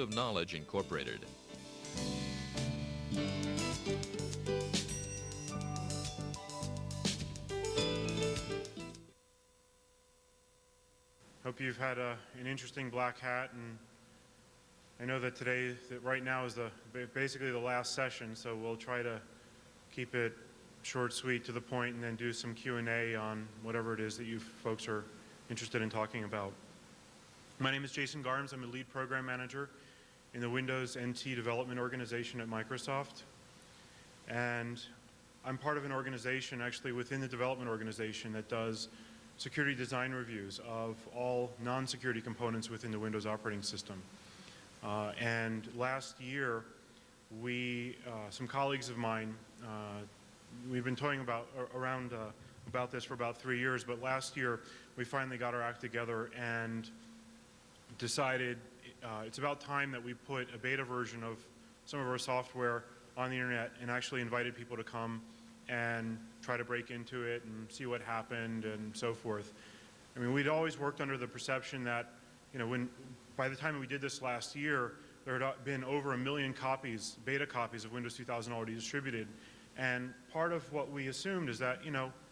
of Knowledge Incorporated. Hope you've had an interesting black hat, and I know that today, right now, is basically the last session, so we'll try to keep it short, sweet, to the point, and then do some Q&A on whatever it is that you folks are interested in talking about. My name is Jason Garms. I'm a lead program manager in the Windows NT development organization at Microsoft. And I'm part of an organization, actually within the development organization, that does security design reviews of all non-security components within the Windows operating system. And last year, some colleagues of mine, we've been talking about this for about 3 years, but last year we finally got our act together and decided it's about time that we put a beta version of some of our software on the internet, and actually invited people to come and try to break into it and see what happened and so forth. I mean, we'd always worked under the perception that, by the time we did this last year, there had been over 1 million copies, beta copies of Windows 2000 already distributed. And part of what we assumed is that,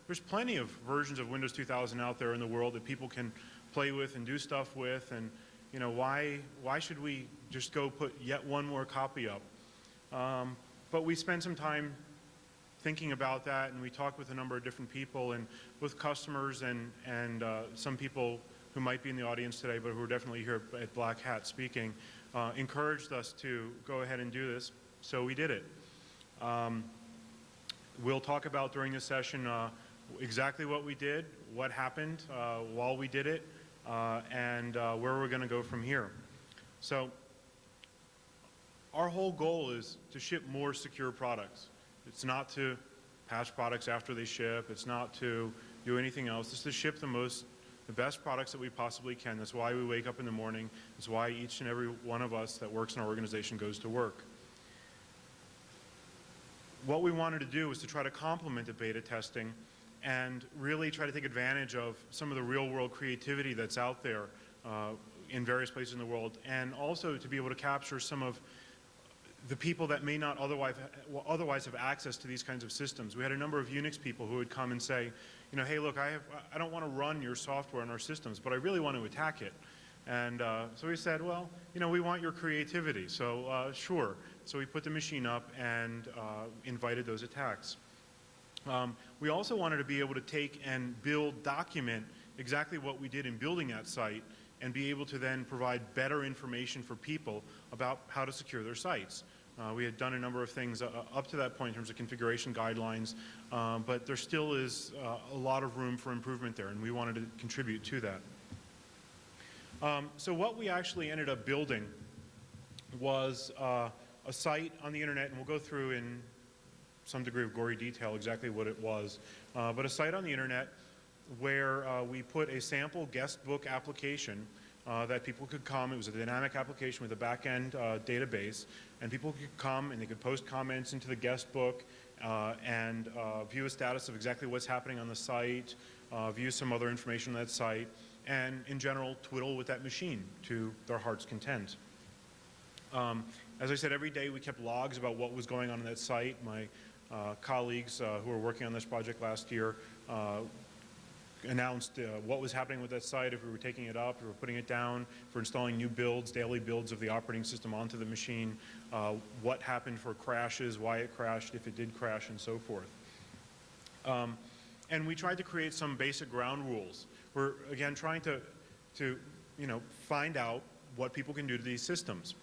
there's plenty of versions of Windows 2000 out there in the world that people can play with and do stuff with, and why should we just go put yet one more copy up? But we spent some time thinking about that, and we talked with a number of different people, and with customers and some people who might be in the audience today, but who are definitely here at Black Hat speaking, encouraged us to go ahead and do this, so we did it. We'll talk about during this session exactly what we did, what happened while we did it, and where we're going to go from here. So our whole goal is to ship more secure products. It's not to patch products after they ship. It's not to do anything else. It's to ship the best products that we possibly can. That's why we wake up in the morning. That's why each and every one of us that works in our organization goes to work. What we wanted to do was to try to complement the beta testing and really try to take advantage of some of the real-world creativity that's out there in various places in the world, and also to be able to capture some of the people that may not otherwise have access to these kinds of systems. We had a number of Unix people who would come and say, hey, look, I don't want to run your software on our systems, but I really want to attack it. And so we said, well, we want your creativity, so sure. So we put the machine up and invited those attacks. We also wanted to be able to take and document exactly what we did in building that site, and be able to then provide better information for people about how to secure their sites. We had done a number of things up to that point in terms of configuration guidelines, but there still is a lot of room for improvement there, and we wanted to contribute to that. So what we actually ended up building was a site on the internet, and we'll go through in some degree of gory detail exactly what it was, but a site on the internet where we put a sample guest book application that people could come. It was a dynamic application with a back-end database, and people could come and they could post comments into the guest book and view a status of exactly what's happening on the site, view some other information on that site, and in general twiddle with that machine to their heart's content. As I said, every day we kept logs about what was going on that site. My colleagues who were working on this project last year announced what was happening with that site, if we were taking it up, if we were putting it down, if we were installing new builds, daily builds of the operating system onto the machine, what happened for crashes, why it crashed, if it did crash, and so forth. And we tried to create some basic ground rules. We're, again, trying to find out what people can do to these systems.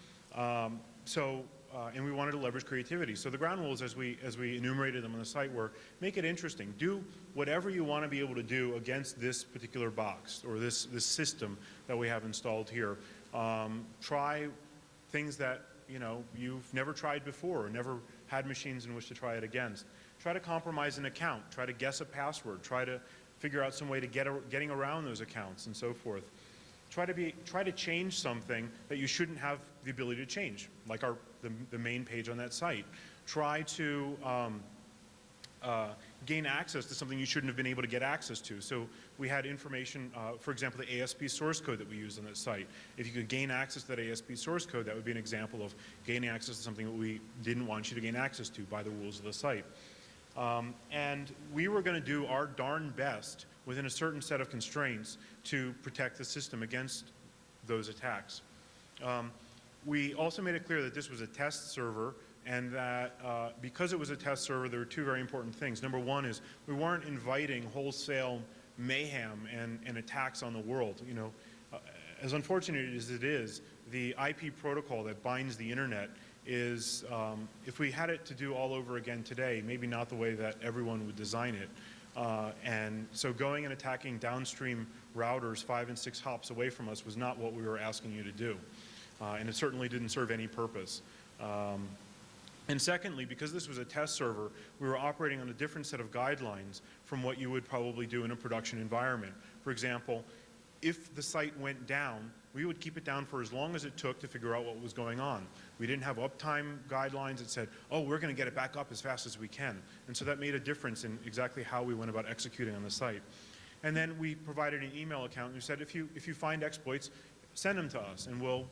And we wanted to leverage creativity. So the ground rules, as we enumerated them on the site, were make it interesting. Do whatever you want to be able to do against this particular box or this system that we have installed here. Try things that you've never tried before or never had machines in which to try it against. Try to compromise an account. Try to guess a password. Try to figure out some way to getting around those accounts and so forth. Try to change something that you shouldn't have the ability to change, like the main page on that site. Try to gain access to something you shouldn't have been able to get access to. So we had information, for example, the ASP source code that we used on that site. If you could gain access to that ASP source code, that would be an example of gaining access to something that we didn't want you to gain access to by the rules of the site. And we were going to do our darn best within a certain set of constraints to protect the system against those attacks. We also made it clear that this was a test server, and that because it was a test server, there were two very important things. Number one is we weren't inviting wholesale mayhem and attacks on the world. You know, as unfortunate as it is, the IP protocol that binds the internet is, if we had it to do all over again today, maybe not the way that everyone would design it. And so going and attacking downstream routers 5 and 6 hops away from us was not what we were asking you to do. And it certainly didn't serve any purpose. And secondly, because this was a test server, we were operating on a different set of guidelines from what you would probably do in a production environment. For example, if the site went down, we would keep it down for as long as it took to figure out what was going on. We didn't have uptime guidelines that said, oh, we're going to get it back up as fast as we can. And so that made a difference in exactly how we went about executing on the site. And then we provided an email account and we said, if you find exploits, send them to us and we'll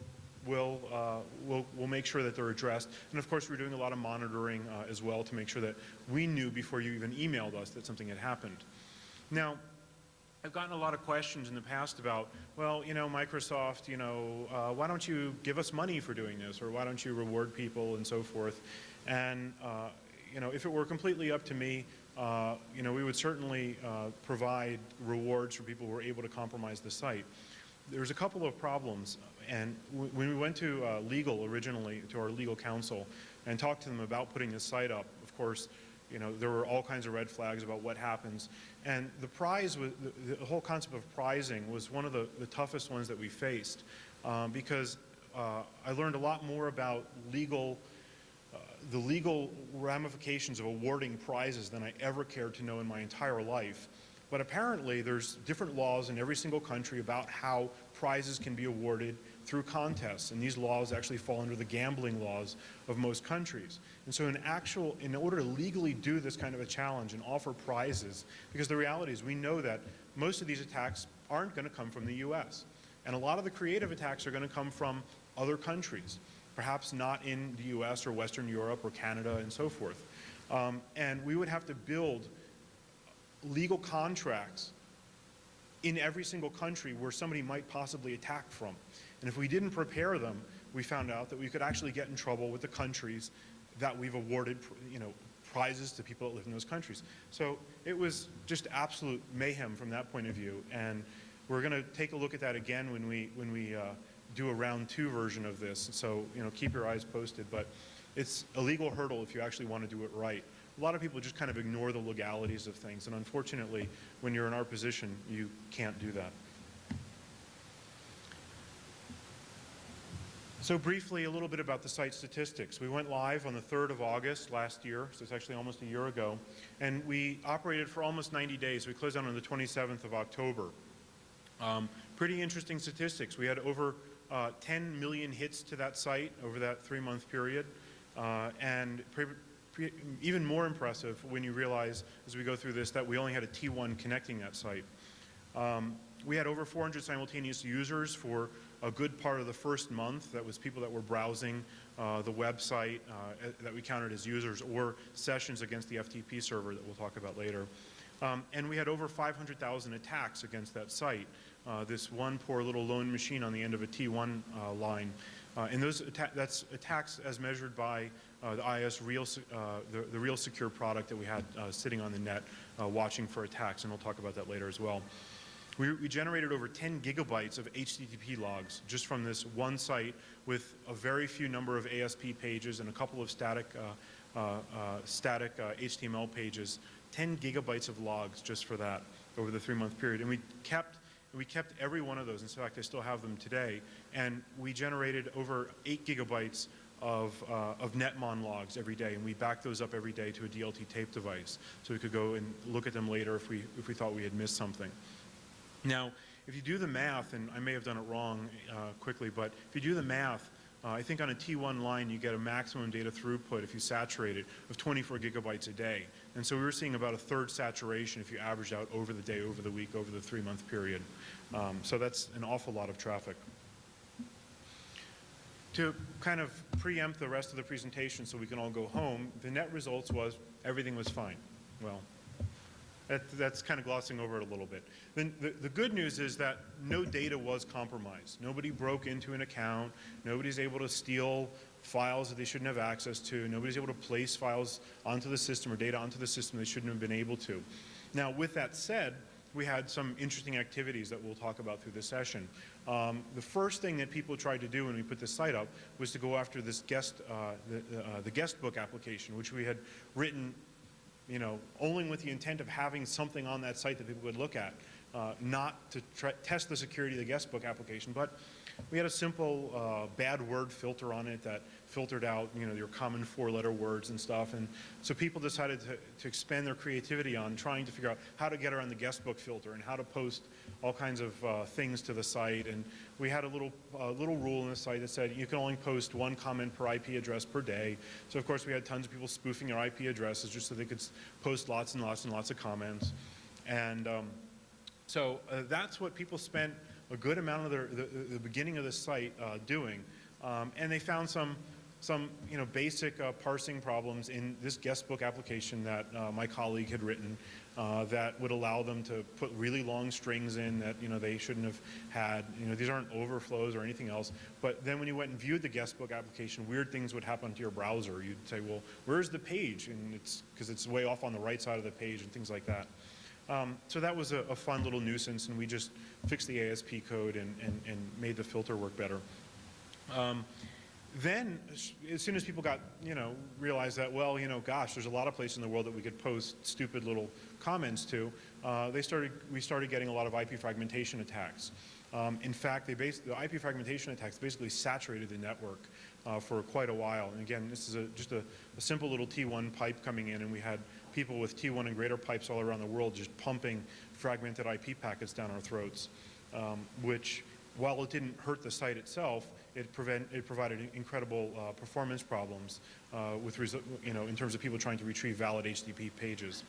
make sure that they're addressed. And of course, we're doing a lot of monitoring as well to make sure that we knew before you even emailed us that something had happened. Now, I've gotten a lot of questions in the past about, well, you know, Microsoft, you know, why don't you give us money for doing this, or why don't you reward people and so forth? And you know, if it were completely up to me, you know, we would certainly provide rewards for people who were able to compromise the site. There's a couple of problems, and when we went to legal originally, to our legal counsel, and talked to them about putting this site up, of course, you know, there were all kinds of red flags about what happens. And the prize, the whole concept of prizing was one of the toughest ones that we faced, because I learned a lot more about the legal ramifications of awarding prizes than I ever cared to know in my entire life. But apparently there's different laws in every single country about how prizes can be awarded through contests, and these laws actually fall under the gambling laws of most countries. And so in order to legally do this kind of a challenge and offer prizes, because the reality is we know that most of these attacks aren't going to come from the US. And a lot of the creative attacks are going to come from other countries, perhaps not in the US or Western Europe or Canada and so forth. And we would have to build legal contracts in every single country where somebody might possibly attack from. And if we didn't prepare them, we found out that we could actually get in trouble with the countries that we've awarded, you know, prizes to people that live in those countries. So it was just absolute mayhem from that point of view. And we're going to take a look at that again when we do a round 2 version of this. So, you know, keep your eyes posted. But it's a legal hurdle if you actually want to do it right. A lot of people just kind of ignore the legalities of things, and unfortunately, when you're in our position, you can't do that. So briefly, a little bit about the site statistics. We went live on the 3rd of August last year, so it's actually almost a year ago, and we operated for almost 90 days. We closed down on the 27th of October. Pretty interesting statistics. We had over 10 million hits to that site over that 3-month period, and even more impressive when you realize, as we go through this, that we only had a T1 connecting that site. We had over 400 simultaneous users for a good part of the first month. That was people that were browsing the website that we counted as users, or sessions against the FTP server that we'll talk about later. And we had over 500,000 attacks against that site. This one poor little lone machine on the end of a T1 line. And that's attacks as measured by the IS the real secure product that we had sitting on the net watching for attacks, and we'll talk about that later as well. We generated over 10 gigabytes of HTTP logs just from this one site, with a very few number of ASP pages and a couple of static HTML pages. 10 gigabytes of logs just for that over the 3-month period. And we kept every one of those. In fact, I still have them today. And we generated over 8 gigabytes of netmon logs every day, and we backed those up every day to a DLT tape device, so we could go and look at them later if we thought we had missed something. Now, if you do the math, and I may have done it wrong quickly, but if you do the math, I think on a T1 line, you get a maximum data throughput if you saturate it of 24 gigabytes a day. And so we were seeing about a third saturation if you average out over the day, over the week, over the 3-month period. So that's an awful lot of traffic. To kind of preempt the rest of the presentation so we can all go home, the net results was everything was fine. Well, that's kind of glossing over it a little bit. Then the good news is that no data was compromised. Nobody broke into an account. Nobody's able to steal files that they shouldn't have access to. Nobody's able to place files onto the system or data onto the system they shouldn't have been able to. Now, with that said, we had some interesting activities that we'll talk about through this session. The first thing that people tried to do when we put this site up was to go after this the guest book application, which we had written, you know, only with the intent of having something on that site that people would look at, not to test the security of the guest book application. But we had a simple bad word filter on it that filtered out, you know, your common 4-letter words and stuff. And so people decided to expand their creativity on trying to figure out how to get around the guest book filter and how to post all kinds of things to the site. And we had a little rule in the site that said you can only post 1 comment per IP address per day. So of course we had tons of people spoofing their IP addresses just so they could post lots and lots and lots of comments. And so that's what people spent a good amount of the beginning of the site doing. And they found some you know, basic parsing problems in this guest book application that my colleague had written that would allow them to put really long strings in that, you know, they shouldn't have had. You know, these aren't overflows or anything else. But then when you went and viewed the guest book application, weird things would happen to your browser. You'd say, well, where's the page? And it's because it's way off on the right side of the page and things like that. So that was a fun little nuisance, and we just fixed the ASP code and made the filter work better. Then, as soon as people got, you know, realized that, well, you know, gosh, there's a lot of places in the world that we could post stupid little comments to, we started getting a lot of IP fragmentation attacks. In fact, the IP fragmentation attacks basically saturated the network for quite a while. And again, this is just a simple little T1 pipe coming in, and we had people with T1 and greater pipes all around the world just pumping fragmented IP packets down our throats, which, while it didn't hurt the site itself, it provided incredible performance problems you know, in terms of people trying to retrieve valid HTTP pages.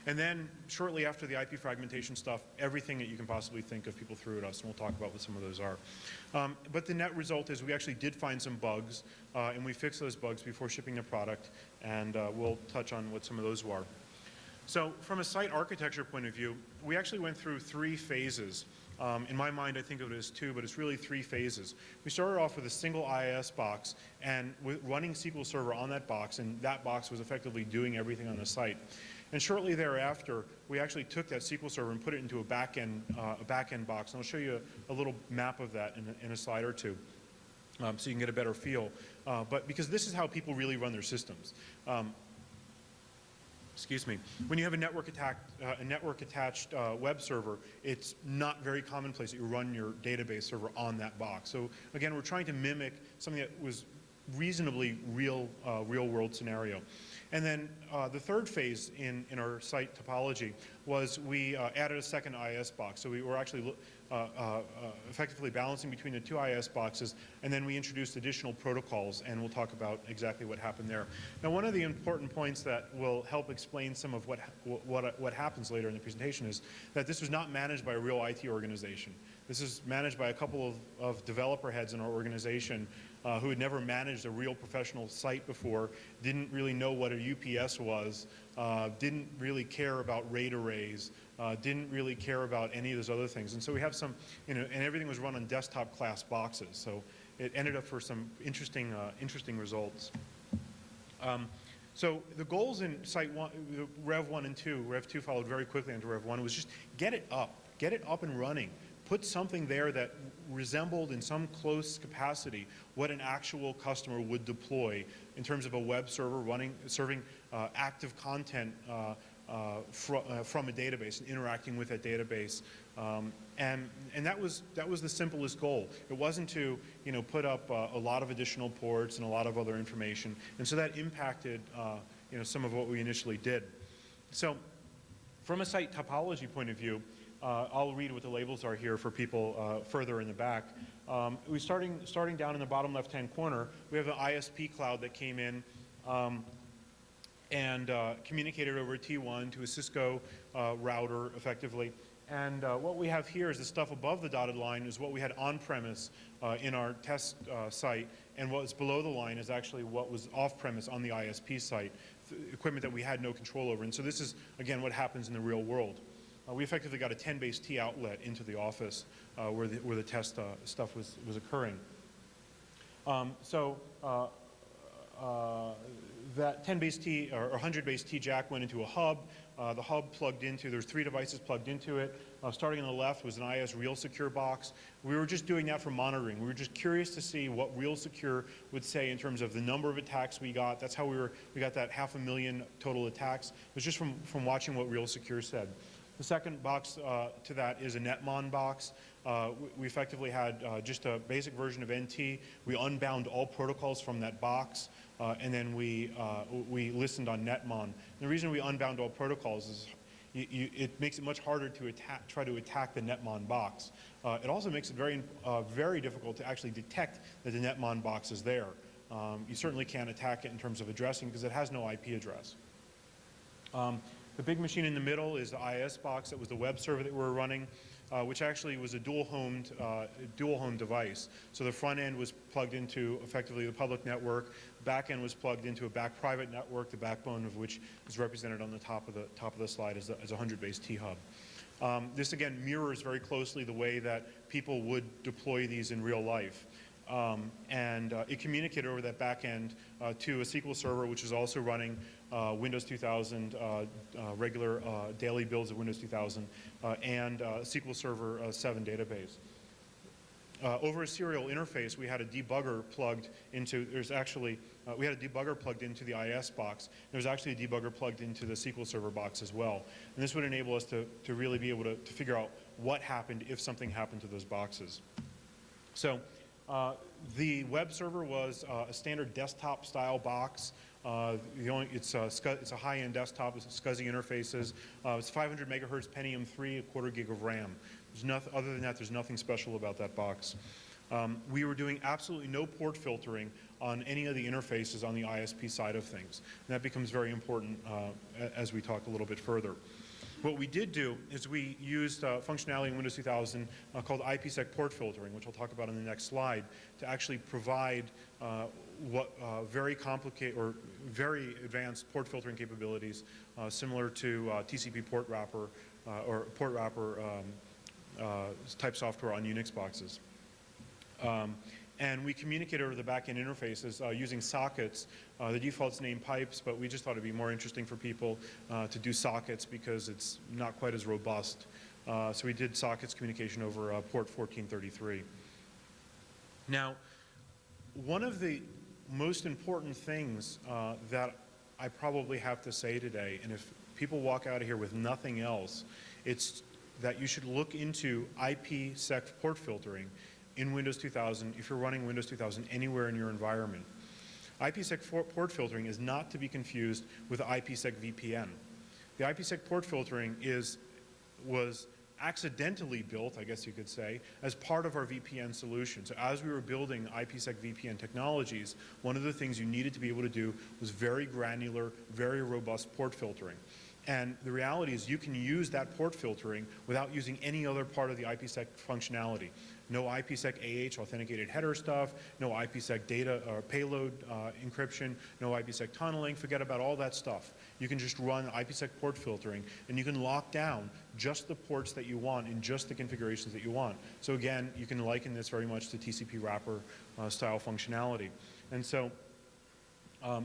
And then shortly after the IP fragmentation stuff, everything that you can possibly think of, people threw at us, and we'll talk about what some of those are. But the net result is we actually did find some bugs, and we fixed those bugs before shipping the product, and we'll touch on what some of those were. So from a site architecture point of view, we actually went through 3 phases. In my mind, I think of it as 2, but it's really 3 phases. We started off with a single IIS box and running SQL Server on that box, and that box was effectively doing everything on the site. And shortly thereafter, we actually took that SQL Server and put it into a back-end box. And I'll show you a little map of that in a slide or two, so you can get a better feel. But because this is how people really run their systems. Excuse me. When you have a network-attached web server, it's not very commonplace that you run your database server on that box. So again, we're trying to mimic something that was reasonably real-world scenario. And then the third phase in our site topology was we added a second IIS box. So we were actually effectively balancing between the 2 IIS boxes, and then we introduced additional protocols, and we'll talk about exactly what happened there. Now, one of the important points that will help explain some of what happens later in the presentation is that this was not managed by a real IT organization. This is managed by a couple of developer heads in our organization who had never managed a real professional site before, didn't really know what a UPS was, didn't really care about RAID arrays, didn't really care about any of those other things. And so we have some, you know, and everything was run on desktop class boxes. So it ended up for some interesting results. So the goals in Site 1, Rev 1 and 2, Rev 2 followed very quickly into Rev 1, was just get it up and running. Put something there that resembled in some close capacity what an actual customer would deploy in terms of a web server serving active content from a database and interacting with that database. And that was the simplest goal. It wasn't to, you know, put up a lot of additional ports and a lot of other information. And so that impacted you know, some of what we initially did. So from a site topology point of view, I'll read what the labels are here for people further in the back. Starting down in the bottom left-hand corner, we have the ISP cloud that came in and communicated over T1 to a Cisco router effectively. And what we have here is the stuff above the dotted line is what we had on-premise in our test site, and what's below the line is actually what was off-premise on the ISP site, equipment that we had no control over. And so this is, again, what happens in the real world. We effectively got a 10-base-T outlet into the office where the test stuff was occurring. That 10-base-T or 100-base-T jack went into a hub. The hub plugged into, there's 3 devices plugged into it. Starting on the left was an IS Real Secure box. We were just doing that for monitoring. We were just curious to see what Real Secure would say in terms of the number of attacks we got. That's how we got that 500,000 total attacks. It was just from watching what Real Secure said. The second box to that is a Netmon box. We effectively had just a basic version of NT. We unbound all protocols from that box, and then we listened on Netmon. And the reason we unbound all protocols is it makes it much harder to try to attack the Netmon box. It also makes it very difficult to actually detect that the Netmon box is there. You certainly can't attack it in terms of addressing because it has no IP address. The big machine in the middle is the IS box. That was the web server that we were running, which actually was a dual-homed device. So the front end was plugged into effectively the public network. The back end was plugged into a back private network, the backbone of which is represented on the top of the slide as a 100-base-T hub. This again mirrors very closely the way that people would deploy these in real life. It communicated over that back end to a SQL server, which is also running Windows 2000, regular daily builds of Windows 2000, and SQL Server 7 database. Over a serial interface, we had a debugger plugged into, we had a debugger plugged into the IS box. There's actually a debugger plugged into the SQL Server box as well. And this would enable us to really be able to figure out what happened if something happened to those boxes. So the web server was a standard desktop style box. It's a high-end desktop. It's SCSI interfaces. It's 500 megahertz Pentium 3, a quarter gig of RAM. Other than that, there's nothing special about that box. We were doing absolutely no port filtering on any of the interfaces on the ISP side of things. And that becomes very important as we talk a little bit further. What we did do is we used functionality in Windows 2000 called IPSec port filtering, which I'll talk about in the next slide, to actually provide very complicated or very advanced port filtering capabilities similar to TCP port wrapper or port wrapper type software on Unix boxes. And we communicate over the back-end interfaces using sockets. The default's named pipes, but we just thought it'd be more interesting for people to do sockets because it's not quite as robust. So we did sockets communication over port 1433. Now, one of the most important things that I probably have to say today, and if people walk out of here with nothing else, it's that you should look into IPSec port filtering in Windows 2000 if you're running Windows 2000 anywhere in your environment. IPSec port filtering is not to be confused with IPSec VPN. The IPSec port filtering was accidentally built, I guess you could say, as part of our VPN solution. So as we were building IPSec VPN technologies, one of the things you needed to be able to do was very granular, very robust port filtering. And the reality is you can use that port filtering without using any other part of the IPSec functionality. No IPSec AH authenticated header stuff, no IPSec data or payload encryption, no IPSec tunneling, forget about all that stuff. You can just run IPSec port filtering and you can lock down just the ports that you want in just the configurations that you want. So again, you can liken this very much to TCP wrapper style functionality. And so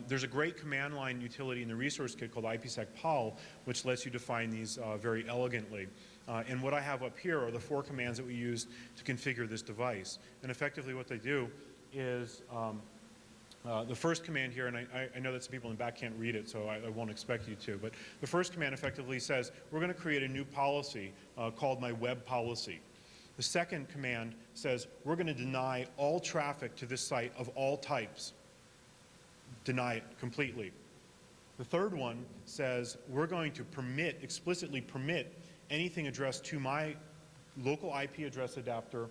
there's a great command line utility in the resource kit called IPSec POL, which lets you define these very elegantly. And what I have up here are the 4 commands that we use to configure this device. And effectively what they do is the first command here, and I know that some people in the back can't read it, so I won't expect you to, but the first command effectively says, we're going to create a new policy called my web policy. The second command says, we're going to deny all traffic to this site of all types. Deny it completely. The third one says we're going to explicitly permit anything addressed to my local IP address adapter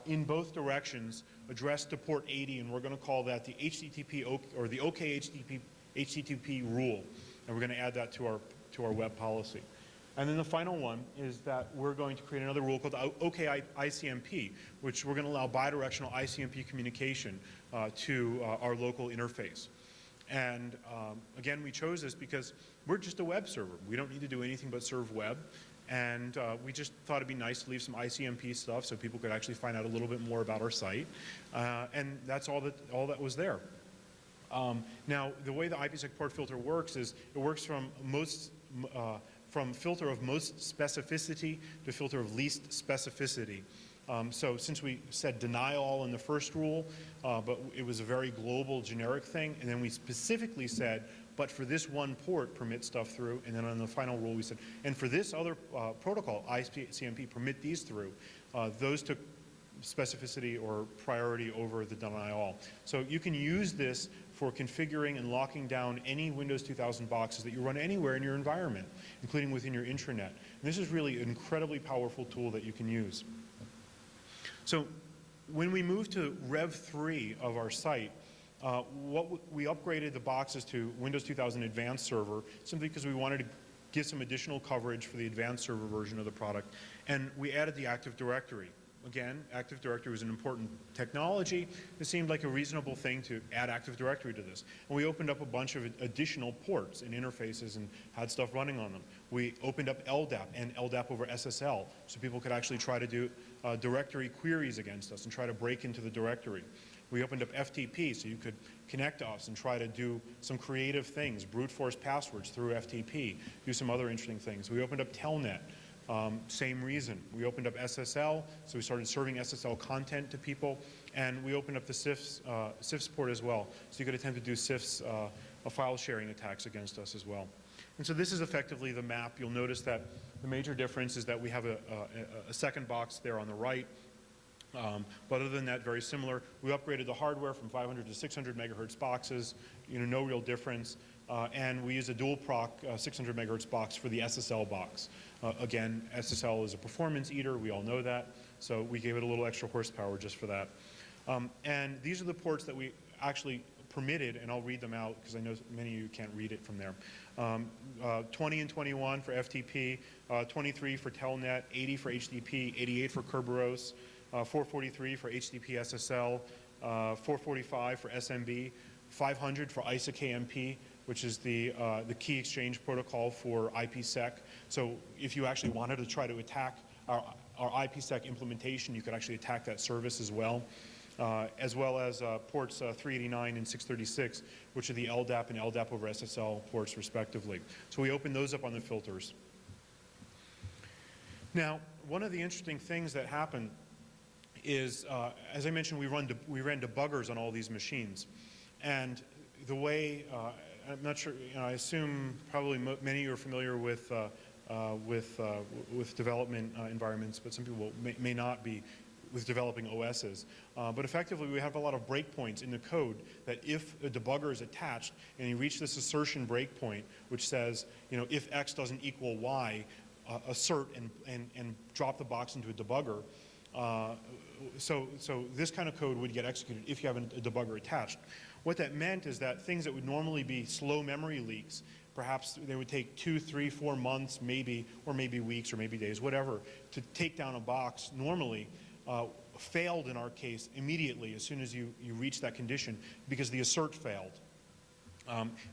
in both directions addressed to port 80, and we're going to call that the HTTP or the OK HTTP rule, and we're going to add that to our web policy. And then the final one is that we're going to create another rule called OK ICMP, which we're going to allow bidirectional ICMP communication to our local interface. And again, we chose this because we're just a web server. We don't need to do anything but serve web. And we just thought it'd be nice to leave some ICMP stuff so people could actually find out a little bit more about our site. And that's all that was there. Now, the way the IPSec port filter works is it works from filter of most specificity to filter of least specificity. So since we said deny all in the first rule, but it was a very global generic thing, and then we specifically said, but for this one port, permit stuff through, and then on the final rule we said, and for this other protocol, ICMP, permit these through. Those took specificity or priority over the deny all. So you can use this for configuring and locking down any Windows 2000 boxes that you run anywhere in your environment, including within your intranet. And this is really an incredibly powerful tool that you can use. So when we moved to Rev 3 of our site, we upgraded the boxes to Windows 2000 Advanced Server simply because we wanted to give some additional coverage for the Advanced Server version of the product. And we added the Active Directory. Again, Active Directory was an important technology. It seemed like a reasonable thing to add Active Directory to this. And we opened up a bunch of additional ports and interfaces and had stuff running on them. We opened up LDAP and LDAP over SSL so people could actually try to do directory queries against us and try to break into the directory. We opened up FTP so you could connect to us and try to do some creative things, brute force passwords through FTP, do some other interesting things. We opened up Telnet. Same reason. We opened up SSL, so we started serving SSL content to people, and we opened up the CIFS port as well, so you could attempt to do CIFS file sharing attacks against us as well. And so this is effectively the map. You'll notice that the major difference is that we have a second box there on the right. But other than that, very similar. We upgraded the hardware from 500 to 600 megahertz boxes, no real difference. And we use a dual proc 600 megahertz box for the SSL box. Again, SSL is a performance eater, we all know that, so we gave it a little extra horsepower just for that. And these are the ports that we actually permitted, and I'll read them out because I know many of you can't read it from there. 20 and 21 for FTP, 23 for Telnet, 80 for HTTP, 88 for Kerberos, 443 for HTTP SSL, 445 for SMB, 500 for ISA-KMP, which is the key exchange protocol for IPSec. So if you actually wanted to try to attack our IPSec implementation, you could actually attack that service as well as ports 389 and 636, which are the LDAP and LDAP over SSL ports respectively. So we opened those up on the filters. Now, one of the interesting things that happened is, as I mentioned, we ran debuggers on all these machines. And the way, I'm not sure, I assume probably many of you are familiar with development environments, but some people may not be with developing OSs. But effectively, we have a lot of breakpoints in the code that if a debugger is attached and you reach this assertion breakpoint, which says, if X doesn't equal Y, assert and drop the box into a debugger. So this kind of code would get executed if you have a debugger attached. What that meant is that things that would normally be slow memory leaks, perhaps they would take 2, 3, 4 months, maybe, or maybe weeks, or maybe days, whatever, to take down a box normally, failed in our case immediately as soon as you reach that condition because the assert failed.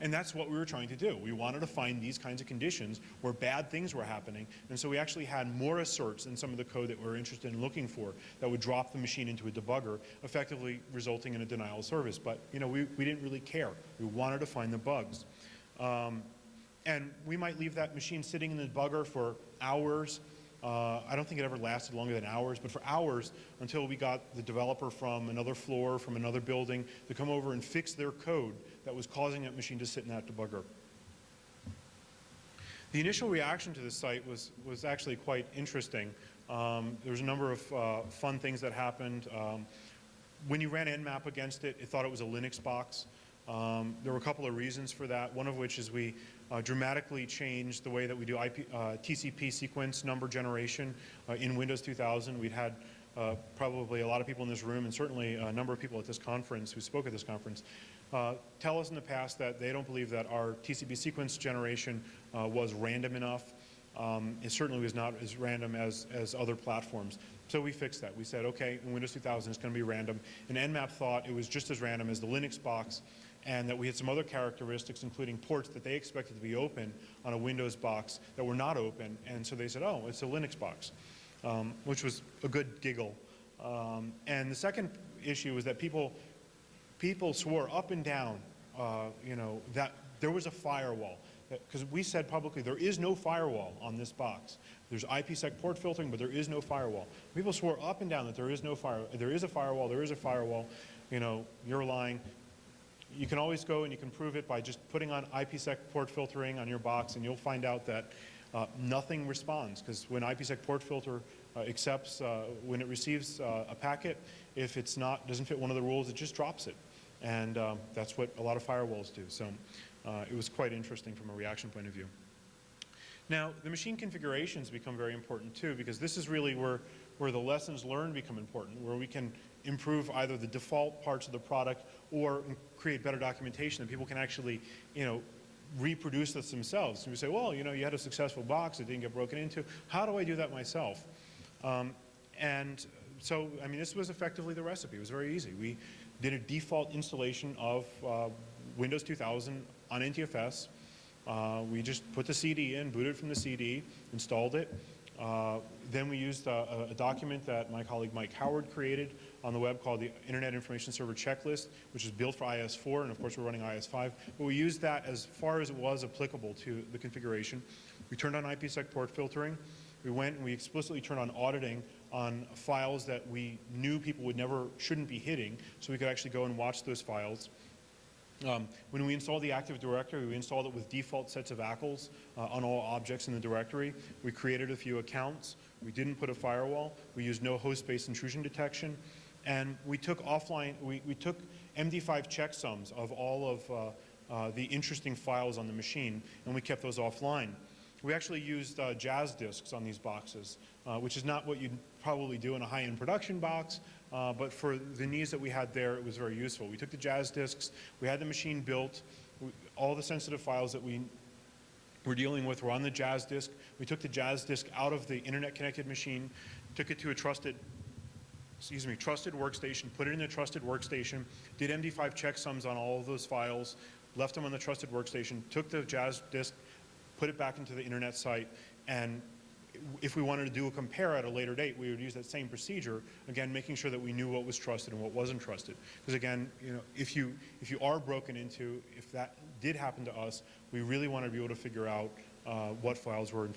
And that's what we were trying to do. We wanted to find these kinds of conditions where bad things were happening, and so we actually had more asserts in some of the code that we were interested in looking for that would drop the machine into a debugger, effectively resulting in a denial of service. But we didn't really care. We wanted to find the bugs. And we might leave that machine sitting in the debugger for hours. I don't think it ever lasted longer than hours, but for hours until we got the developer from another floor, from another building, to come over and fix their code that was causing that machine to sit in that debugger. The initial reaction to this site was actually quite interesting. There was a number of fun things that happened. When you ran Nmap against it, it thought it was a Linux box. There were a couple of reasons for that, one of which is we dramatically changed the way that we do TCP sequence number generation in Windows 2000. We'd had probably a lot of people in this room, and certainly a number of people at this conference who spoke at this conference, tell us in the past that they don't believe that our TCP sequence generation was random enough. It certainly was not as random as other platforms. So we fixed that. We said, okay, in Windows 2000 it's going to be random. And Nmap thought it was just as random as the Linux box, and that we had some other characteristics, including ports that they expected to be open on a Windows box that were not open. And so they said, oh, it's a Linux box, which was a good giggle. And the second issue was that people swore up and down, that there was a firewall. Because we said publicly, there is no firewall on this box. There's IPSec port filtering, but there is no firewall. People swore up and down that there is no firewall. There is a firewall. There is a firewall. You're lying. You can always go and you can prove it by just putting on IPSec port filtering on your box, and you'll find out that nothing responds. Because when IPSec port filter accepts, when it receives a packet, if it's doesn't fit one of the rules, it just drops it. And that's what a lot of firewalls do. So it was quite interesting from a reaction point of view. Now, the machine configurations become very important too, because this is really where the lessons learned become important, where we can improve either the default parts of the product or create better documentation that people can actually, reproduce this themselves. And we say, well, you had a successful box, it didn't get broken into. How do I do that myself? And so, this was effectively the recipe. It was very easy. We did a default installation of Windows 2000 on NTFS. We just put the CD in, booted from the CD, installed it. Then we used a document that my colleague Mike Howard created on the web called the Internet Information Server Checklist, which is built for IS4, and of course we're running IS5. But we used that as far as it was applicable to the configuration. We turned on IPSec port filtering. We went and we explicitly turned on auditing on files that we knew people shouldn't be hitting, so we could actually go and watch those files. When we installed the Active Directory, we installed it with default sets of ACLs on all objects in the directory. We created a few accounts. We didn't put a firewall. We used no host-based intrusion detection. And we took offline, we took MD5 checksums of all of the interesting files on the machine, and we kept those offline. We actually used jazz disks on these boxes, which is not what you'd probably do in a high-end production box, but for the needs that we had there, it was very useful. We took the jazz disks, we had the machine built, all the sensitive files that we were dealing with were on the jazz disk. We took the jazz disk out of the internet-connected machine, took it to a trusted workstation, put it in a trusted workstation, did MD5 checksums on all of those files, left them on the trusted workstation, took the jazz disk, put it back into the internet site, and if we wanted to do a compare at a later date, we would use that same procedure, again, making sure that we knew what was trusted and what wasn't trusted. Because again, if you are broken into, if that did happen to us, we really want to be able to figure out what files were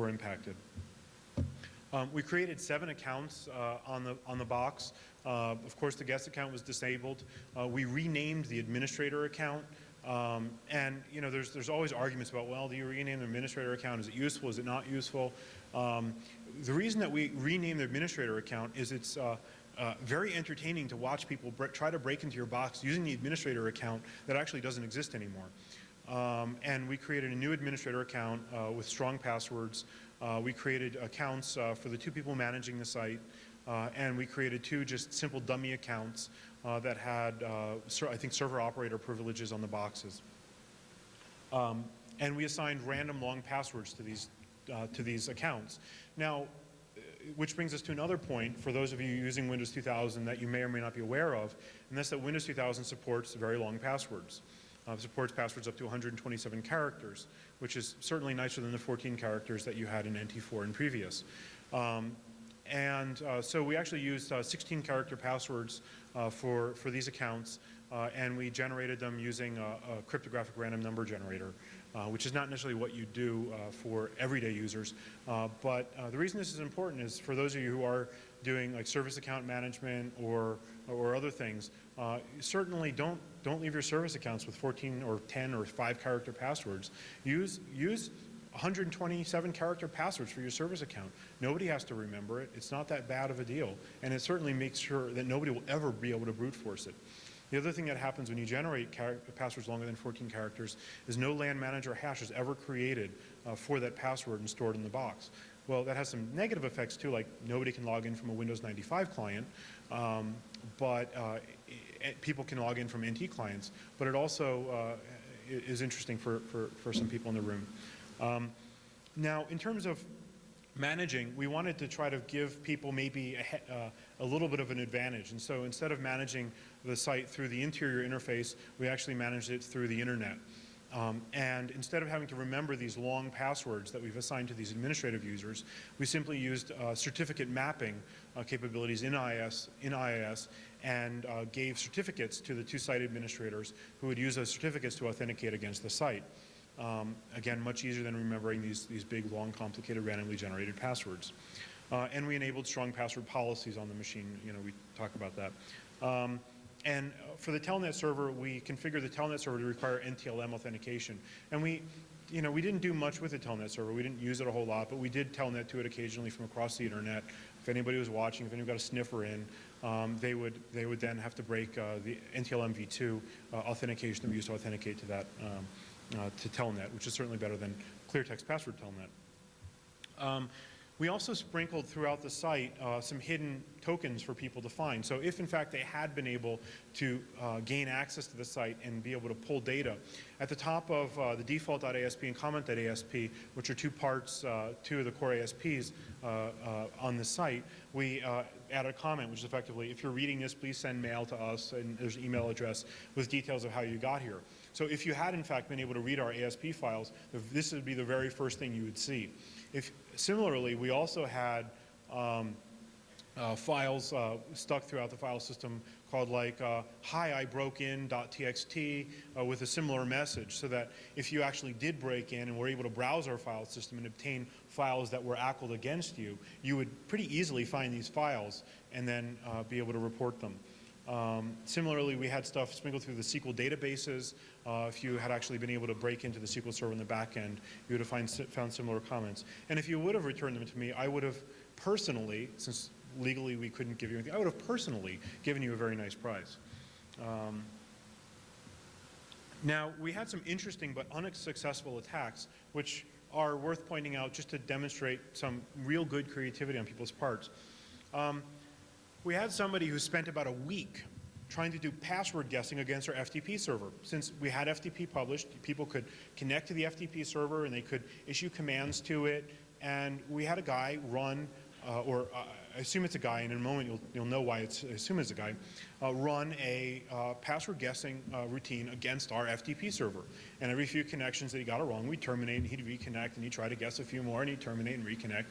impacted. We created 7 accounts on the box. Of course, the guest account was disabled. We renamed the administrator account. And there's always arguments about, well, do you rename the administrator account? Is it useful? Is it not useful? The reason that we rename the administrator account is it's very entertaining to watch people try to break into your box using the administrator account that actually doesn't exist anymore. And we created a new administrator account with strong passwords. We created accounts for the 2 people managing the site. And we created 2 just simple dummy accounts that had, I think, server operator privileges on the boxes. And we assigned random long passwords to these accounts. Now, which brings us to another point for those of you using Windows 2000 that you may or may not be aware of, and that's that Windows 2000 supports very long passwords. It supports passwords up to 127 characters, which is certainly nicer than the 14 characters that you had in NT4 and previous. So we actually used 16 character passwords for these accounts, and we generated them using a cryptographic random number generator, which is not necessarily what you do for everyday users. But the reason this is important is for those of you who are doing like service account management or other things, certainly don't leave your service accounts with 14 or 10 or 5 character passwords. Use 127 character passwords for your service account. Nobody has to remember it. It's not that bad of a deal. And it certainly makes sure that nobody will ever be able to brute force it. The other thing that happens when you generate passwords longer than 14 characters is no LAN manager hash is ever created for that password and stored in the box. Well, that has some negative effects too, like nobody can log in from a Windows 95 client, but people can log in from NT clients. But it also is interesting for some people in the room. Now, in terms of managing, we wanted to try to give people maybe a little bit of an advantage. And so instead of managing the site through the interior interface, we actually managed it through the internet. And instead of having to remember these long passwords that we've assigned to these administrative users, we simply used certificate mapping capabilities in IIS and gave certificates to the two site administrators who would use those certificates to authenticate against the site. Again, much easier than remembering these big, long, complicated, randomly generated passwords. And we enabled strong password policies on the machine. You know, we talk about that. And for the Telnet server, we configured the Telnet server to require NTLM authentication. And we didn't do much with the Telnet server. We didn't use it a whole lot, but we did Telnet to it occasionally from across the internet. If anybody was watching, if anybody got a sniffer in, they would then have to break the NTLM v2 authentication that we used to authenticate to that to Telnet, which is certainly better than clear text password Telnet. We also sprinkled throughout the site some hidden tokens for people to find. So if in fact they had been able to gain access to the site and be able to pull data, at the top of the default.asp and comment.asp, which are two parts, two of the core ASPs on the site, we add a comment, which is effectively, if you're reading this, please send mail to us, and there's an email address with details of how you got here. So if you had in fact been able to read our ASP files, this would be the very first thing you would see. Similarly, we also had files stuck throughout the file system called like hi, I broke in.txt with a similar message, so that if you actually did break in and were able to browse our file system and obtain files that were ACLed against you, you would pretty easily find these files and then be able to report them. Similarly, we had stuff sprinkled through the SQL databases. If you had actually been able to break into the SQL server in the back end, you would have found similar comments. And if you would have returned them to me, I would have personally, since legally we couldn't give you anything, I would have personally given you a very nice prize. Now, we had some interesting but unsuccessful attacks, which are worth pointing out just to demonstrate some real good creativity on people's parts. We had somebody who spent about a week trying to do password guessing against our FTP server. Since we had FTP published, people could connect to the FTP server and they could issue commands to it. And we had a guy run, I assume it's a guy, and in a moment you'll know why I assume it's a guy, run a password guessing routine against our FTP server. And every few connections that he got it wrong, we'd terminate and he'd reconnect, and he'd try to guess a few more and he'd terminate and reconnect.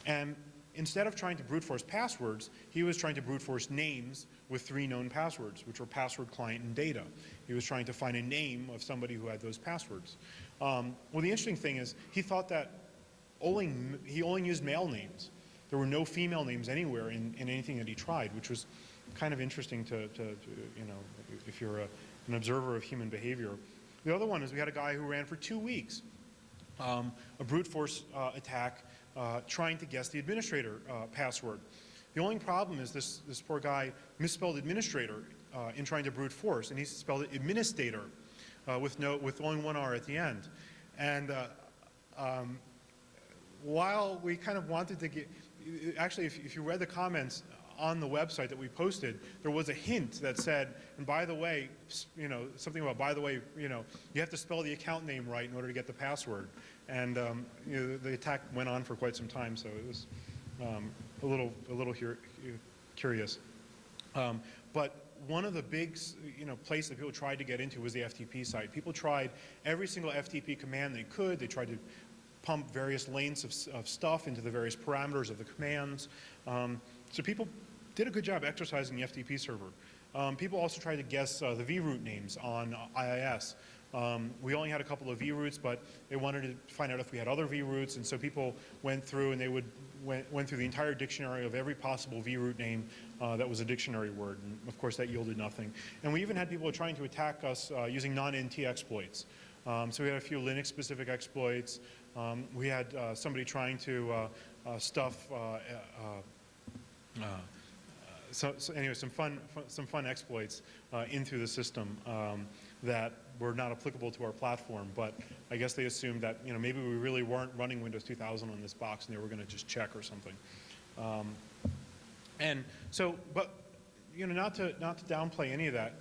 And instead of trying to brute force passwords, he was trying to brute force names with 3 known passwords, which were password, client, and data. He was trying to find a name of somebody who had those passwords. Well, the interesting thing is he thought that he only used male names. There were no female names anywhere in anything that he tried, which was kind of interesting to you know, if you're an observer of human behavior. The other one is we had a guy who ran for 2 weeks, a brute force attack trying to guess the administrator password. The only problem is this poor guy misspelled administrator in trying to brute force, and he spelled it administrator with only 1 R at the end. And while we kind of wanted to get, actually if you read the comments on the website that we posted, there was a hint that said, and by the way, you know, something about, by the way, you know, you have to spell the account name right in order to get the password. And you know, the attack went on for quite some time, so it was a little curious. But one of the big, you know, places that people tried to get into was the FTP site. People tried every single FTP command they could. They tried to pump various lanes of stuff into the various parameters of the commands. So people did a good job exercising the FTP server. People also tried to guess the vroot names on IIS. We only had a couple of vroots, but they wanted to find out if we had other vroots, and so people went through and they went through the entire dictionary of every possible vroot name that was a dictionary word, and of course that yielded nothing. And we even had people trying to attack us using non-NT exploits. So we had a few Linux-specific exploits. We had somebody trying to stuff. So anyway, some fun exploits in through the system that were not applicable to our platform. But I guess they assumed that maybe we really weren't running Windows 2000 on this box, and they were going to just check or something. And so, but not to downplay any of that.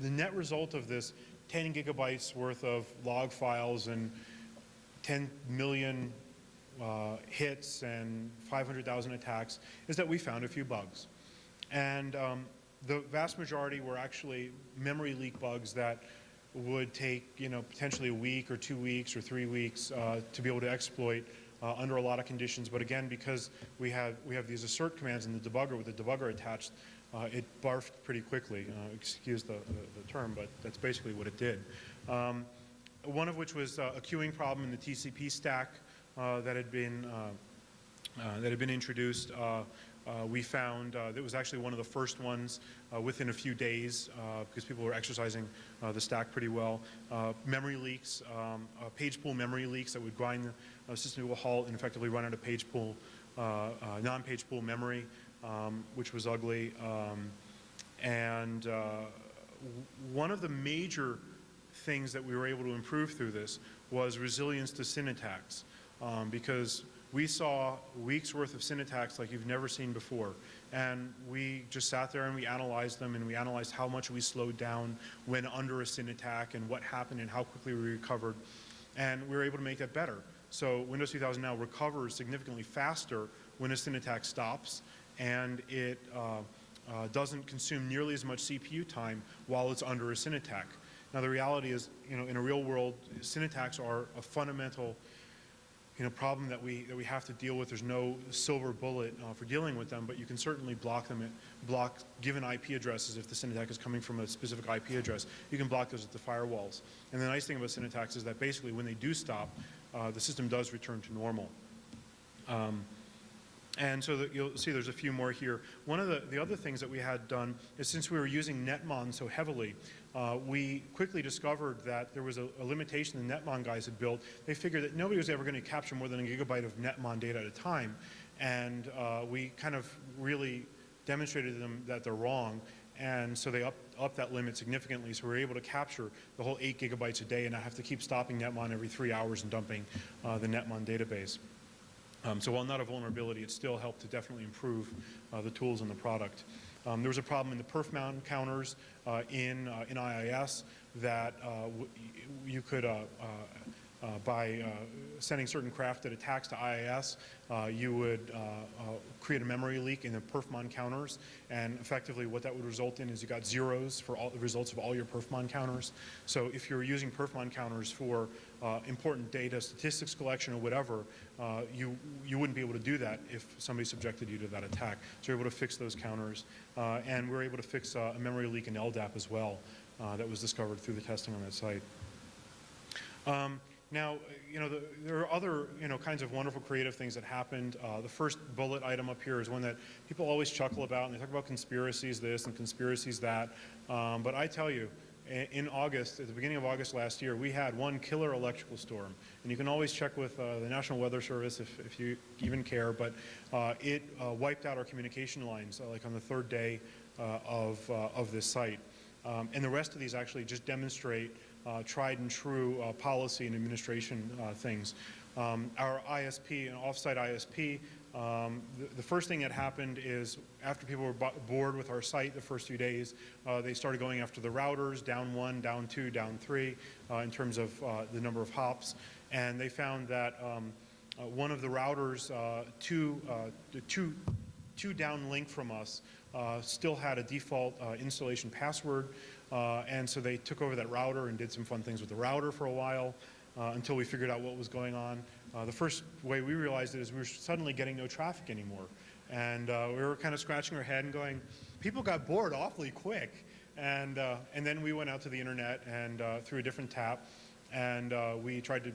The net result of this 10 gigabytes worth of log files and 10 million hits and 500,000 attacks is that we found a few bugs. And the vast majority were actually memory leak bugs that would take potentially a week or 2 weeks or 3 weeks to be able to exploit under a lot of conditions. But again, because we have these assert commands in the debugger with the debugger attached, it barfed pretty quickly. Excuse the term, but that's basically what it did. One of which was a queuing problem in the TCP stack that had been introduced. We found that was actually one of the first ones within a few days because people were exercising the stack pretty well. Memory leaks, page pool memory leaks that would grind the system to a halt and effectively run out of page pool, non-page pool memory, which was ugly. And one of the major things that we were able to improve through this was resilience to SYN attacks, because we saw weeks worth of SYN attacks like you've never seen before. And we just sat there and we analyzed them, and we analyzed how much we slowed down when under a SYN attack and what happened and how quickly we recovered. And we were able to make that better. So Windows 2000 now recovers significantly faster when a SYN attack stops, and it doesn't consume nearly as much CPU time while it's under a SYN attack. Now the reality is, in a real world, SYN attacks are a fundamental problem that we have to deal with. There's no silver bullet for dealing with them, but you can certainly block them, block given IP addresses. If the SYN attack is coming from a specific IP address, you can block those at the firewalls. And the nice thing about SYN attacks is that basically when they do stop, the system does return to normal. And so you'll see there's a few more here. One of the other things that we had done is, since we were using netmon so heavily, we quickly discovered that there was a limitation the netmon guys had built. They figured that nobody was ever going to capture more than a gigabyte of netmon data at a time. And we kind of really demonstrated to them that they're wrong. And so they upped that limit significantly. So we were able to capture the whole 8 gigabytes a day and not have to keep stopping netmon every 3 hours and dumping the netmon database. So while not a vulnerability, it still helped to definitely improve the tools in the product. There was a problem in the perf mount counters in IIS that you could, by sending certain crafted attacks to IIS, you would create a memory leak in the perfmon counters, and effectively what that would result in is you got zeros for all the results of all your perfmon counters. So if you're using perfmon counters for important data, statistics collection or whatever, you wouldn't be able to do that if somebody subjected you to that attack. So you're able to fix those counters, and we're able to fix a memory leak in LDAP as well that was discovered through the testing on that site. Now, there are other, kinds of wonderful creative things that happened. The first bullet item up here is one that people always chuckle about, and they talk about conspiracies this and conspiracies that. But I tell you, in August, at the beginning of August last year, we had one killer electrical storm. And you can always check with the National Weather Service if you even care, but it wiped out our communication lines like on the third day of this site. And the rest of these actually just demonstrate tried and true policy and administration things. Our ISP, an offsite ISP, the first thing that happened is after people were bored with our site the first few days, they started going after the routers, down 1, down 2, down 3, in terms of the number of hops. And they found that one of the routers, two downlink from us, still had a default installation password, and so they took over that router and did some fun things with the router for a while until we figured out what was going on. The first way we realized it is we were suddenly getting no traffic anymore, and we were kind of scratching our head and going, people got bored awfully quick, and then we went out to the internet and through a different tap, and we tried to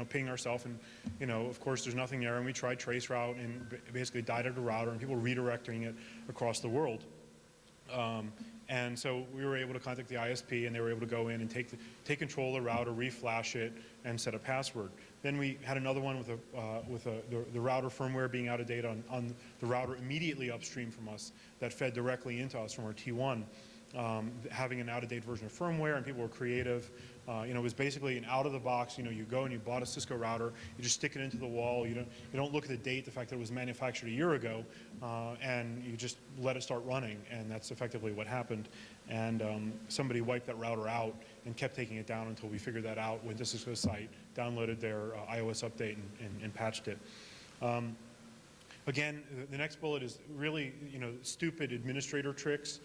ping ourselves, and of course there's nothing there, and we tried traceroute and basically died at a router, and people redirecting it across the world. And so we were able to contact the ISP, and they were able to go in and take control of the router, reflash it, and set a password. Then we had another one with the router firmware being out of date on the router immediately upstream from us that fed directly into us from our T1. Having an out-of-date version of firmware, and people were creative. It was basically an out-of-the-box. You go and you bought a Cisco router, you just stick it into the wall. You don't look at the date, the fact that it was manufactured a year ago, and you just let it start running, and that's effectively what happened. And somebody wiped that router out and kept taking it down until we figured that out, went to Cisco's site, downloaded their iOS update, and patched it. Again, the next bullet is really, stupid administrator tricks.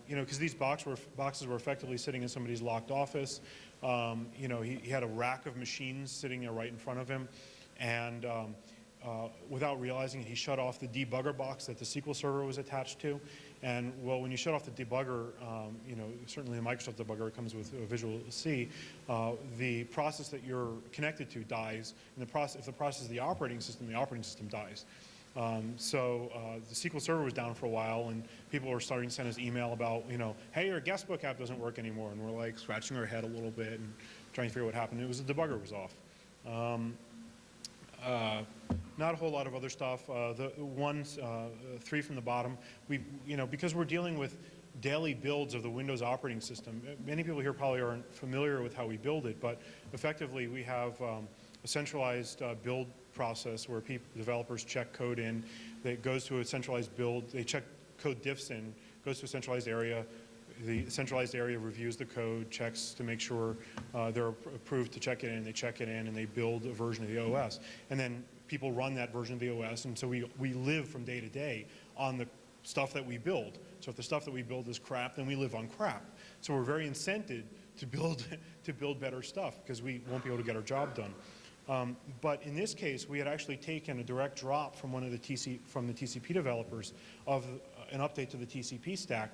Because these boxes were effectively sitting in somebody's locked office. He had a rack of machines sitting there right in front of him, and without realizing it, he shut off the debugger box that the SQL server was attached to. And well, when you shut off the debugger, certainly the Microsoft debugger comes with Visual C, the process that you're connected to dies, and if the process is the operating system dies. So the SQL server was down for a while, and people were starting to send us email about, hey, your guestbook app doesn't work anymore, and we're like scratching our head a little bit and trying to figure out what happened. It was the debugger was off. Not a whole lot of other stuff. The ones, 3 from the bottom, because we're dealing with daily builds of the Windows operating system, many people here probably aren't familiar with how we build it, but effectively we have a centralized build process where developers check code in, that goes to a centralized build, they check code diffs in, goes to a centralized area, the centralized area reviews the code, checks to make sure they're approved to check it in, they check it in, and they build a version of the OS. And then people run that version of the OS, and so we live from day to day on the stuff that we build. So if the stuff that we build is crap, then we live on crap. So we're very incented to build better stuff, because we won't be able to get our job done. But in this case, we had actually taken a direct drop from the TCP developers of an update to the TCP stack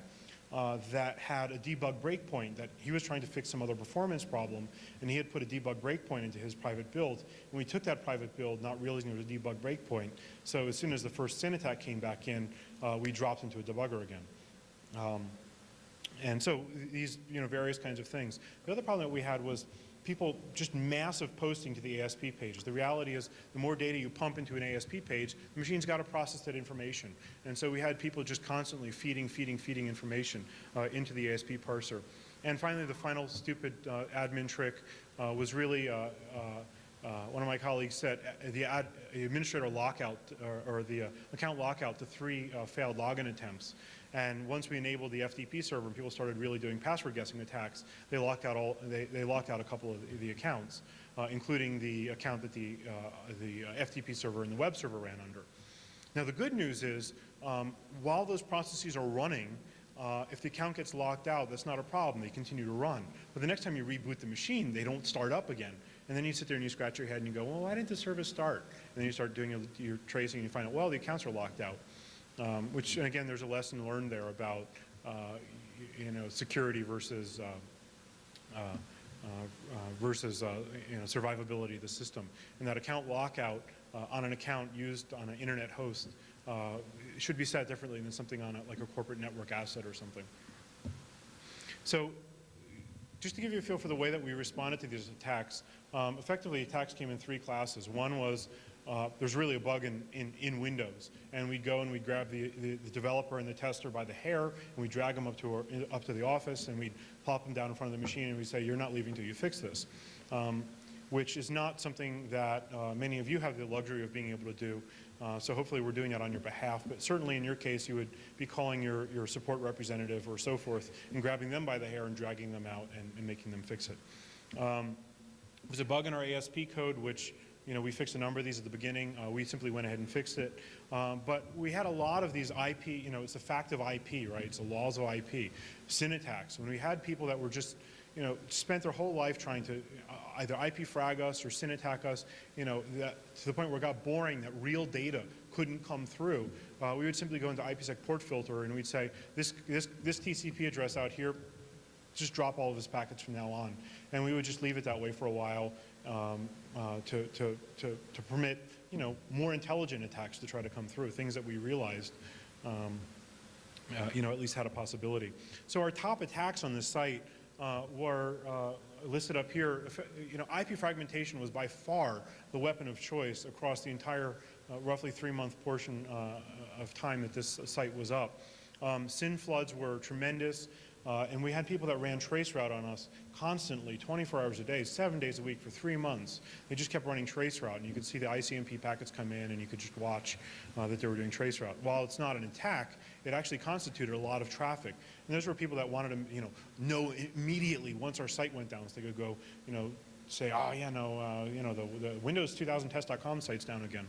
that had a debug breakpoint that he was trying to fix some other performance problem, and he had put a debug breakpoint into his private build. And we took that private build, not realizing it was a debug breakpoint. So as soon as the first SYN attack came back in, we dropped into a debugger again. And so these, various kinds of things. The other problem that we had was people just massive posting to the ASP pages. The reality is the more data you pump into an ASP page, the machine's got to process that information. And so we had people just constantly feeding information into the ASP parser. And finally, the final stupid admin trick was really one of my colleagues said the administrator lockout or the account lockout to 3 failed login attempts. And once we enabled the FTP server and people started really doing password guessing attacks, they locked out a couple of the accounts, including the account that the FTP server and the web server ran under. Now the good news is, while those processes are running, if the account gets locked out, that's not a problem. They continue to run. But the next time you reboot the machine, they don't start up again. And then you sit there and you scratch your head and you go, well, why didn't the service start? And then you start doing your tracing and you find out, well, the accounts are locked out. Which, again, there's a lesson learned there about, security versus survivability of the system. And that account lockout on an account used on an internet host should be set differently than something on like a corporate network asset or something. So just to give you a feel for the way that we responded to these attacks, effectively attacks came in 3 classes. One was there's really a bug in Windows, and we'd go and we'd grab the developer and the tester by the hair, and we'd drag them up to the office, and we'd plop them down in front of the machine, and we'd say, you're not leaving till you fix this, which is not something that many of you have the luxury of being able to do. So hopefully we're doing that on your behalf, but certainly in your case you would be calling your support representative or so forth and grabbing them by the hair and dragging them out and making them fix it. There's a bug in our ASP code which we fixed a number of these at the beginning. We simply went ahead and fixed it. But we had a lot of these IP, it's the fact of IP, right? It's the laws of IP. SYN attacks. When we had people that were just, spent their whole life trying to either IP frag us or SYN attack us, that, to the point where it got boring that real data couldn't come through, we would simply go into IPSec port filter and we'd say, this TCP address out here, just drop all of his packets from now on. And we would just leave it that way for a while to permit, more intelligent attacks to try to come through, things that we realized at least had a possibility. So our top attacks on this site were listed up here. IP fragmentation was by far the weapon of choice across the entire roughly 3-month portion of time that this site was up. SYN floods were tremendous, and we had people that ran traceroute on us constantly, 24 hours a day, 7 days a week for 3 months. They just kept running traceroute, and you could see the ICMP packets come in, and you could just watch that they were doing traceroute. While it's not an attack, it actually constituted a lot of traffic. And those were people that wanted to, know immediately once our site went down, so they could go, say, oh yeah, no, the Windows 2000 test.com site's down again.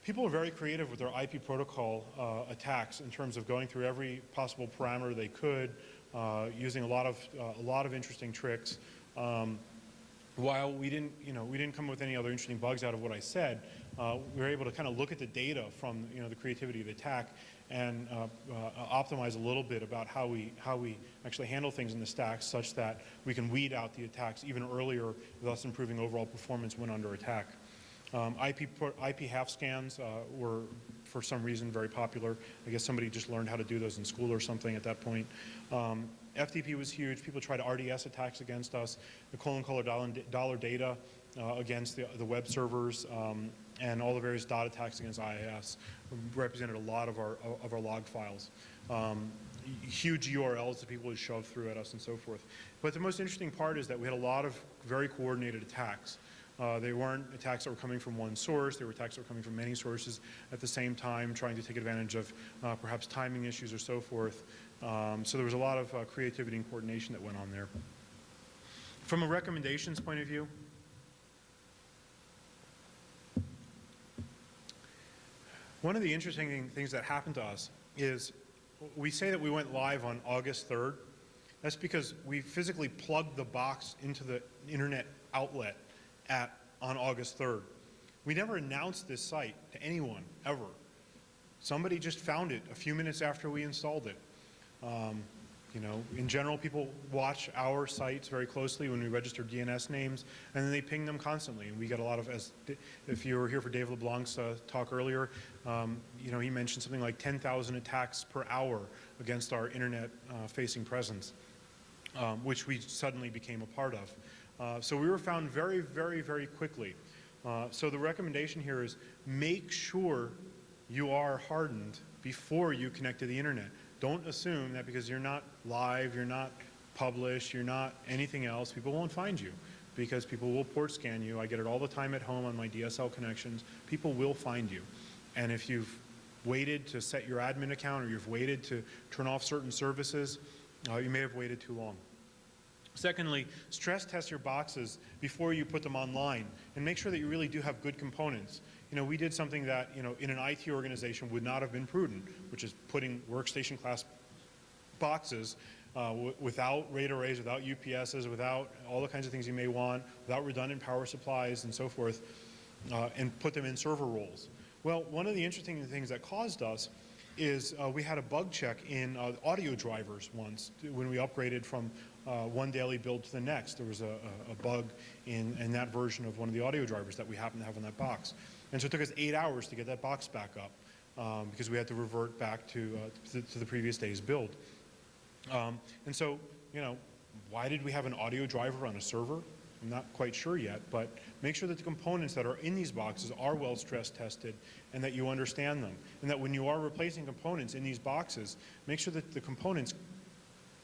People are very creative with their IP protocol attacks in terms of going through every possible parameter they could, using a lot of interesting tricks. While we didn't come up with any other interesting bugs out of what I said, we were able to kind of look at the data from the creativity of the attack and optimize a little bit about how we actually handle things in the stack, such that we can weed out the attacks even earlier, thus improving overall performance when under attack. IP half scans were, for some reason, very popular. I guess somebody just learned how to do those in school or something at that point. FTP was huge. People tried RDS attacks against us, the color dollar data against the web servers, and all the various dot attacks against IIS represented a lot of our log files. Huge URLs that people would shove through at us and so forth. But the most interesting part is that we had a lot of very coordinated attacks. They weren't attacks that were coming from one source. They were attacks that were coming from many sources at the same time, trying to take advantage of perhaps timing issues or so forth. So there was a lot of creativity and coordination that went on there. From a recommendations point of view, one of the interesting things that happened to us is we say that we went live on August 3rd. That's because we physically plugged the box into the internet outlet on August 3rd. We never announced this site to anyone, ever. Somebody just found it a few minutes after we installed it. In general, people watch our sites very closely when we register DNS names, and then they ping them constantly. And we get a lot of, if you were here for Dave LeBlanc's talk earlier, he mentioned something like 10,000 attacks per hour against our internet-facing presence, which we suddenly became a part of. So we were found very, very, very quickly. So the recommendation here is make sure you are hardened before you connect to the internet. Don't assume that because you're not live, you're not published, you're not anything else, people won't find you, because people will port scan you. I get it all the time at home on my DSL connections. People will find you. And if you've waited to set your admin account or you've waited to turn off certain services, you may have waited too long. Secondly, stress test your boxes before you put them online and make sure that you really do have good components. We did something that, in an IT organization would not have been prudent, which is putting workstation class boxes without RAID arrays, without UPSs, without all the kinds of things you may want, without redundant power supplies and so forth, and put them in server roles. Well, one of the interesting things that caused us is we had a bug check in audio drivers once when we upgraded from one daily build to the next. There was a bug in that version of one of the audio drivers that we happened to have on that box. And so it took us 8 hours to get that box back up because we had to revert back to the previous day's build. And so, why did we have an audio driver on a server? I'm not quite sure yet, but make sure that the components that are in these boxes are well stress tested and that you understand them. And that when you are replacing components in these boxes, make sure that the components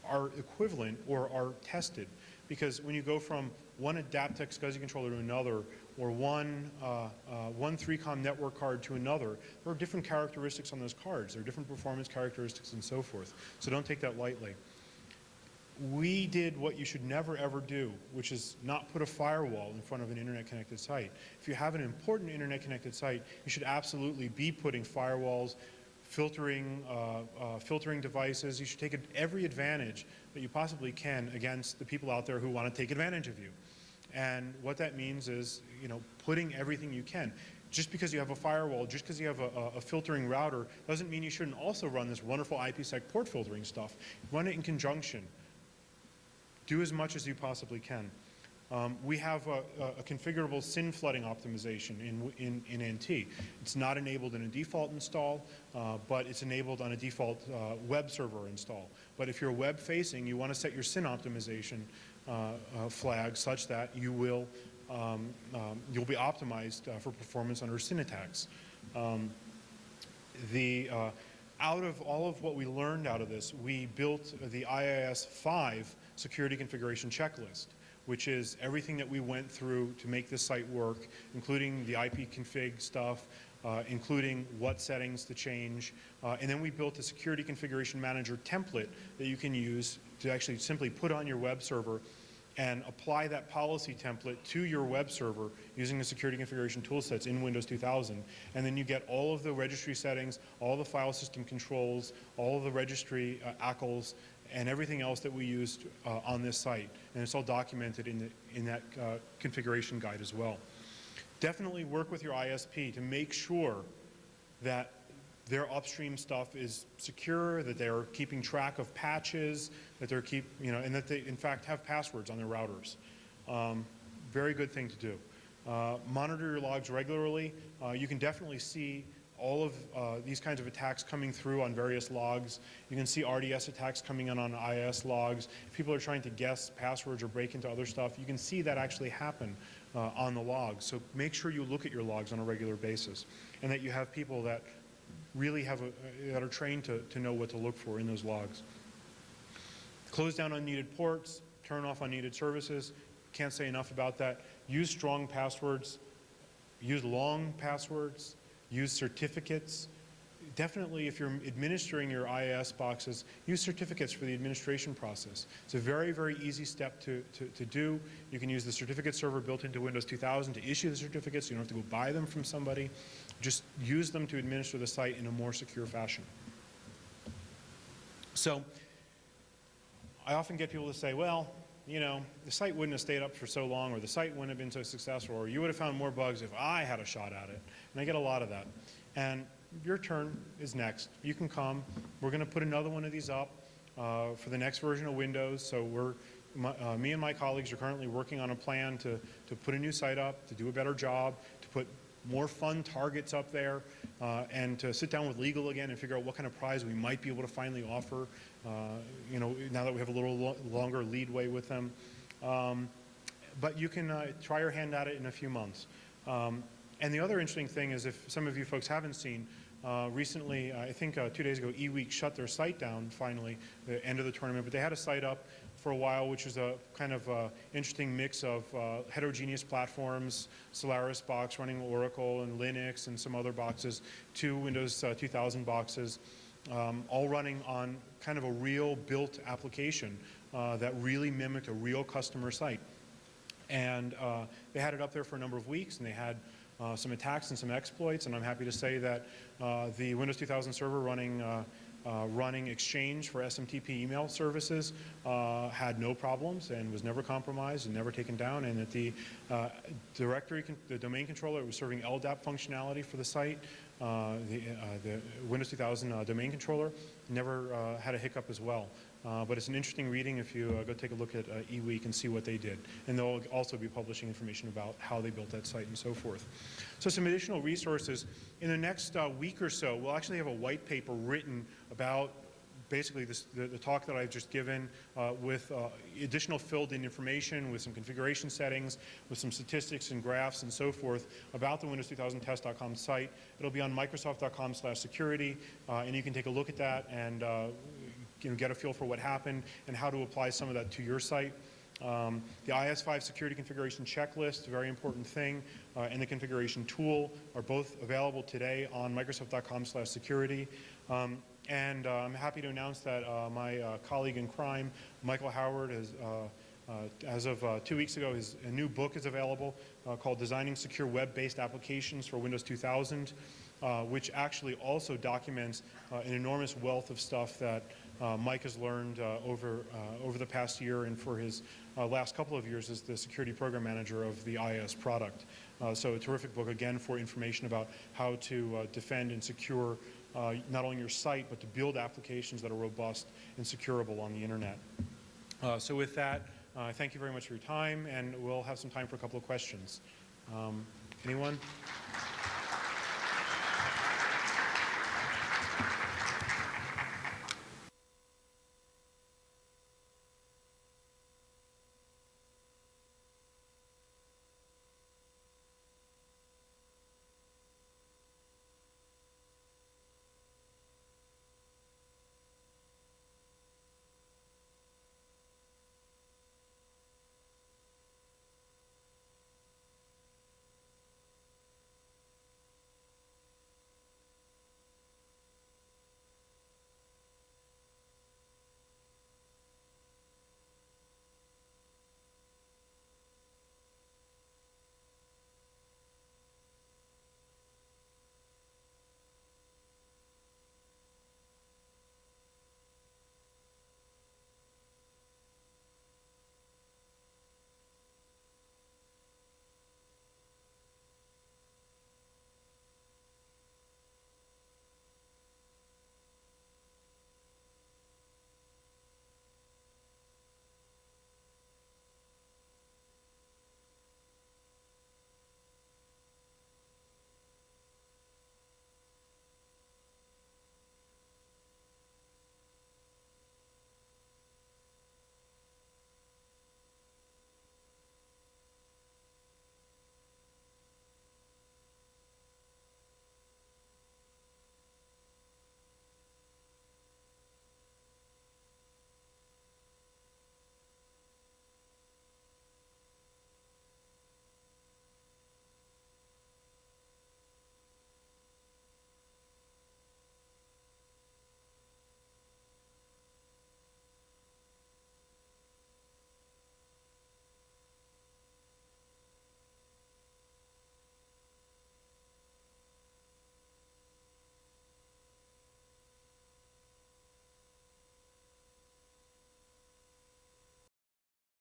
are equivalent or are tested. Because when you go from one Adaptec SCSI controller to another, or one 3Com network card to another, there are different characteristics on those cards. There are different performance characteristics and so forth. So don't take that lightly. We did what you should never ever do, which is not put a firewall in front of an internet connected site. If you have an important internet connected site, you should absolutely be putting firewalls, filtering devices. You should take every advantage that you possibly can against the people out there who want to take advantage of you. And what that means is, putting everything you can. Just because you have a firewall, just because you have a filtering router, doesn't mean you shouldn't also run this wonderful IPSec port filtering stuff. Run it in conjunction. Do as much as you possibly can. We have a configurable SYN flooding optimization in NT. It's not enabled in a default install, but it's enabled on a default web server install. But if you're web facing, you want to set your SYN optimization flag such that you'll be optimized for performance under SYN attacks. Out of all of what we learned out of this, we built the IIS-5 security configuration checklist, which is everything that we went through to make this site work, including the IP config stuff, including what settings to change. And then we built a security configuration manager template that you can use to actually simply put on your web server and apply that policy template to your web server using the security configuration toolsets in Windows 2000. And then you get all of the registry settings, all the file system controls, all of the registry ACLs, and everything else that we used on this site. And it's all documented in that configuration guide as well. Definitely work with your ISP to make sure that their upstream stuff is secure, that they're keeping track of patches, that they're and that they in fact have passwords on their routers. Very good thing to do. Monitor your logs regularly. You can definitely see all of these kinds of attacks coming through on various logs. You can see RDS attacks coming in on IIS logs. If people are trying to guess passwords or break into other stuff, you can see that actually happen on the logs. So make sure you look at your logs on a regular basis, and that you have people that really that are trained to know what to look for in those logs. Close down unneeded ports, turn off unneeded services. Can't say enough about that. Use strong passwords, use long passwords, use certificates. Definitely, if you're administering your IIS boxes, use certificates for the administration process. It's a very, very easy step to do. You can use the certificate server built into Windows 2000 to issue the certificates. You don't have to go buy them from somebody. Just use them to administer the site in a more secure fashion. So I often get people to say, well, you know, the site wouldn't have stayed up for so long, or the site wouldn't have been so successful, or you would have found more bugs if I had a shot at it. And I get a lot of that. And your turn is next. You can come. We're going to put another one of these up for the next version of Windows. So me and my colleagues are currently working on a plan to put a new site up, to do a better job, to put more fun targets up there, and to sit down with legal again and figure out what kind of prize we might be able to finally offer, you know, now that we have a little longer leadway with them. But you can try your hand at it in a few months. And the other interesting thing is, if some of you folks haven't seen, recently, I think 2 days ago, eWeek shut their site down finally, the end of the tournament, but they had a site up for a while, which was a kind of interesting mix of heterogeneous platforms, Solaris box running Oracle and Linux and some other boxes, 2 Windows 2000 boxes, all running on kind of a real built application that really mimicked a real customer site. And they had it up there for a number of weeks, and they had some attacks and some exploits, and I'm happy to say that the Windows 2000 server running Exchange for SMTP email services had no problems and was never compromised and never taken down, and that the the domain controller, it was serving LDAP functionality for the site. The Windows 2000 domain controller never had a hiccup as well. But it's an interesting reading if you go take a look at eWeek and see what they did. And they'll also be publishing information about how they built that site and so forth. So some additional resources. In the next week or so, we'll actually have a white paper written about basically the talk that I've just given with additional filled-in information, with some configuration settings, with some statistics and graphs and so forth about the Windows2000test.com site. It'll be on Microsoft.com/security, and you can take a look at that and you know, get a feel for what happened and how to apply some of that to your site. The IS5 security configuration checklist, a very important thing, and the configuration tool are both available today on Microsoft.com/security. And I'm happy to announce that my colleague in crime, Michael Howard, has, as of 2 weeks ago, a new book is available called Designing Secure Web-Based Applications for Windows 2000, which actually also documents an enormous wealth of stuff that Mike has learned over the past year and for his last couple of years as the security program manager of the IIS product. So a terrific book, again, for information about how to defend and secure not only your site, but to build applications that are robust and securable on the internet. So with that, Thank you very much for your time, and we'll have some time for a couple of questions. Anyone?